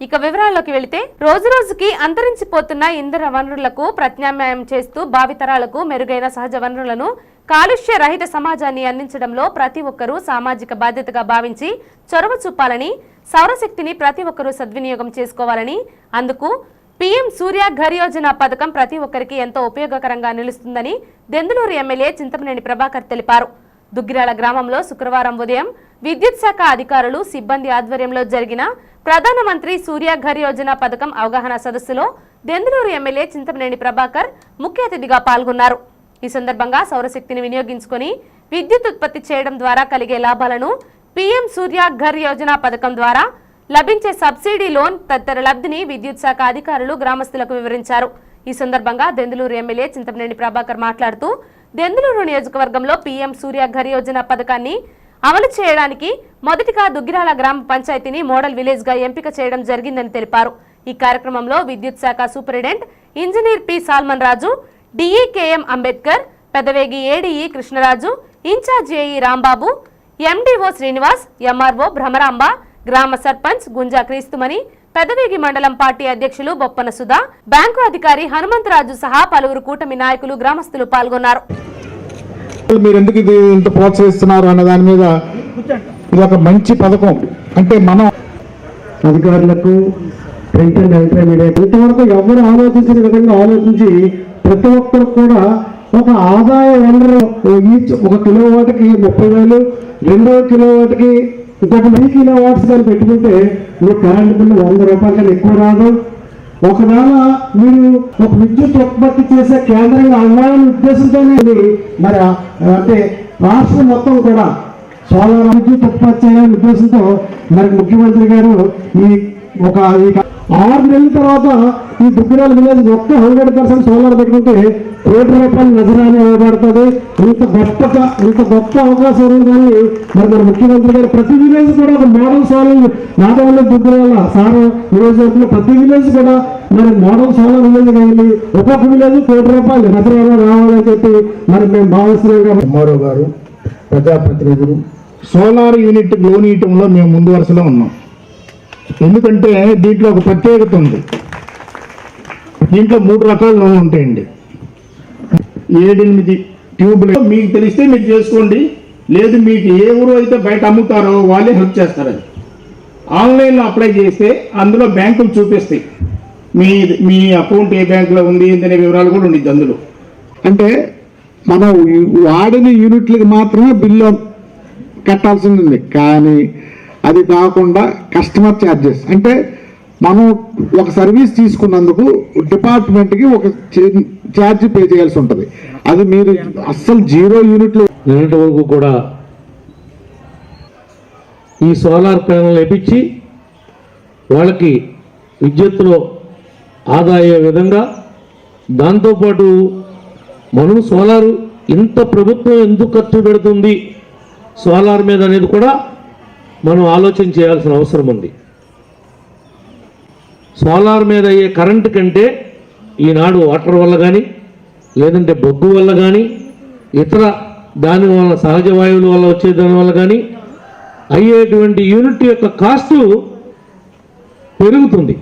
ఇక వివరాల్లోకి వెళితే రోజురోజుకి అంతరించిపోతున్న ఇంధన వనరులకు ప్రత్యామ్నాయం చేస్తూ భావితరాలకు మెరుగైన సహజ వనరులను కాలుష్య రహిత సమాజాన్ని అందించడంలో ప్రతి ఒక్కరూ సామాజిక బాధ్యతగా భావించి చొరవ చూపాలని, సౌరశక్తిని ప్రతి ఒక్కరూ సద్వినియోగం చేసుకోవాలని, అందుకు పీఎం సూర్య ఘర్ యోజన పథకం ప్రతి ఒక్కరికి ఎంతో ఉపయోగకరంగా నిలుస్తుందని దెందులూరు ఎమ్మెల్యే చింతమనేని ప్రభాకర్ తెలిపారు. దుగ్గిరాల గ్రామంలో శుక్రవారం ఉదయం విద్యుత్ శాఖ అధికారులు, సిబ్బంది ఆధ్వర్యంలో జరిగిన ప్రధానమంత్రి సూర్య ఘర్ యోజన పథకం అవగాహన సదస్సులో దెందులూరు ఎమ్మెల్యే చింతమనేని ప్రభాకర్ ముఖ్య అతిథిగా పాల్గొన్నారు. ఈ సందర్భంగా సౌరశక్తిని వినియోగించుకొని విద్యుత్ ఉత్పత్తి చేయడం ద్వారా కలిగే లాభాలను, పీఎం సూర్య ఘర్ యోజన పథకం ద్వారా లభించే సబ్సిడీ లోన్ తదితర లబ్ధిని విద్యుత్ శాఖ అధికారులు గ్రామస్తులకు వివరించారు. ఈ సందర్భంగా దెందులూరు ఎమ్మెల్యే చింతమనేని ప్రభాకర్ మాట్లాడుతూ దెందులూరు నియోజకవర్గంలో పీఎం సూర్య ఘర్ యోజన పథకాన్ని అమలు చేయడానికి మొదటిగా దుగ్గిరాల గ్రామ పంచాయతీని మోడల్ విలేజ్ గా ఎంపిక చేయడం జరిగిందని తెలిపారు. ఈ కార్యక్రమంలో విద్యుత్ శాఖ superintendent engineer P Salmon Raju, DE KM Ambedkar, Pedavegi ADE Krishnaraju, incharge AE Rambabu, MDO Srinivas, MRO Bhramaramba, గ్రామ సర్పంచ్ గుంజా క్రీస్తుమణి, పెదవేగి మండలం పార్టీ అధ్యక్షులు బొప్పన సుధా, బ్యాంకు అధికారి హనుమంతరాజు సహా పలువురు కూటమి నాయకులు, గ్రామస్తులు పాల్గొన్నారు. మీరు ఎందుకు ఇది ఇంత ప్రోత్సహిస్తున్నారు అన్న దాని మీద ఇది ఒక మంచి పథకం. అంటే మనం అధికారులకు, ప్రింట్ అండ్ ఎలక్ట్రానిక్ మీడియా ఇంతవరకు ఎవరు ఆలోచించిన విధంగా ఆలోచించి ప్రతి ఒక్కరు కూడా ఒక ఆదాయ వనరు ఒక కిలోవాట్కి 30,000, 2 కిలోవాట్కి ఇంకొక 10 కిలోవాట్స్ కానీ పెట్టుకుంటే మీరు కరెంటు బిల్లు 100 రూపాయల కన్నా ఎక్కువ రాదు. ఒకవేళ మీరు ఒక విద్యుత్ ఉత్పత్తి చేసే కేంద్రంగా అవ్వాలనే ఉద్దేశంతోనే మరి అంటే రాష్ట్రం మొత్తం కూడా సోలార్ విద్యుత్ ఉత్పత్తి చేయాలనే ఉద్దేశంతో మరి ముఖ్యమంత్రి గారు ఈ 6 నెలల తర్వాత ఈ దుగ్గిరాల విలేజ్ ఒక్క 100% సోలార్ పెట్టుకుంటే ₹1,00,000 నజరాని ఇవ్వబడుతుంది. ఇంత గొప్ప అవకాశం ఉంది. కానీ మరి మన ముఖ్యమంత్రి గారు ప్రతి విలేజ్ కూడా ఒక model solar, not only Duggirala sir నియోజకవర్గంలో ప్రతి విలేజ్ కూడా మరి మోడల్ సోలార్ విలేజ్ కానీ ఒక్కొక్క విలేజ్ ₹1,00,000 నజరానా రావాలని చెప్పి మరి మేము భావిస్తున్నాం. ఎంఆర్ఓ గారు, ప్రజాప్రతినిధులు సోలార్ యూనిట్ లోన్ ఇవ్వడంలో మేము ముందు వరుసలో ఉన్నాం. ఎందుకంటే దీంట్లో ఒక ప్రత్యేకత ఉంది. దీంట్లో 3 రకాల లోన్లు ఉంటాయండి. 7-8 ట్యూబ్లు మీకు తెలిస్తే మీరు చేసుకోండి, లేదు మీకు ఏ ఊరు అయితే బయట అమ్ముతారో వాళ్ళే హెల్ప్ చేస్తారు. అది ఆన్లైన్లో అప్లై చేస్తే అందులో బ్యాంకులు చూపిస్తాయి మీ అకౌంట్ ఏ బ్యాంకులో ఉంది అనే వివరాలు కూడా ఉండిద్ది అందులో. అంటే మనం వాడిన యూనిట్లకి మాత్రమే బిల్లు కట్టాల్సి ఉంది. కానీ అది కాకుండా కస్టమర్ ఛార్జెస్ అంటే మనం ఒక సర్వీస్ తీసుకున్నందుకు డిపార్ట్మెంట్కి ఒక ఛార్జ్ పే చేయాల్సి ఉంటుంది. అది మీరు అస్సలు 0 యూనిట్లు నిన్నటి వరకు కూడా ఈ సోలార్ ప్యానల్ వేపించి వాళ్ళకి విద్యుత్తులో ఆదాయ విధంగా, దాంతోపాటు మనం సోలారు ఇంత ప్రభుత్వం ఎందుకు ఖర్చు పెడుతుంది సోలార్ మీద అనేది కూడా మనం ఆలోచన చేయాల్సిన అవసరం ఉంది. సోలార్ మీద అయ్యే కరెంటు కంటే ఈనాడు వాటర్ వల్ల కానీ, లేదంటే బొగ్గు వల్ల కానీ, ఇతర దాని వల్ల సహజ వాయువుల వల్ల వచ్చే దాని వల్ల కానీ అయ్యేటువంటి యూనిట్ యొక్క కాస్టు పెరుగుతుంది.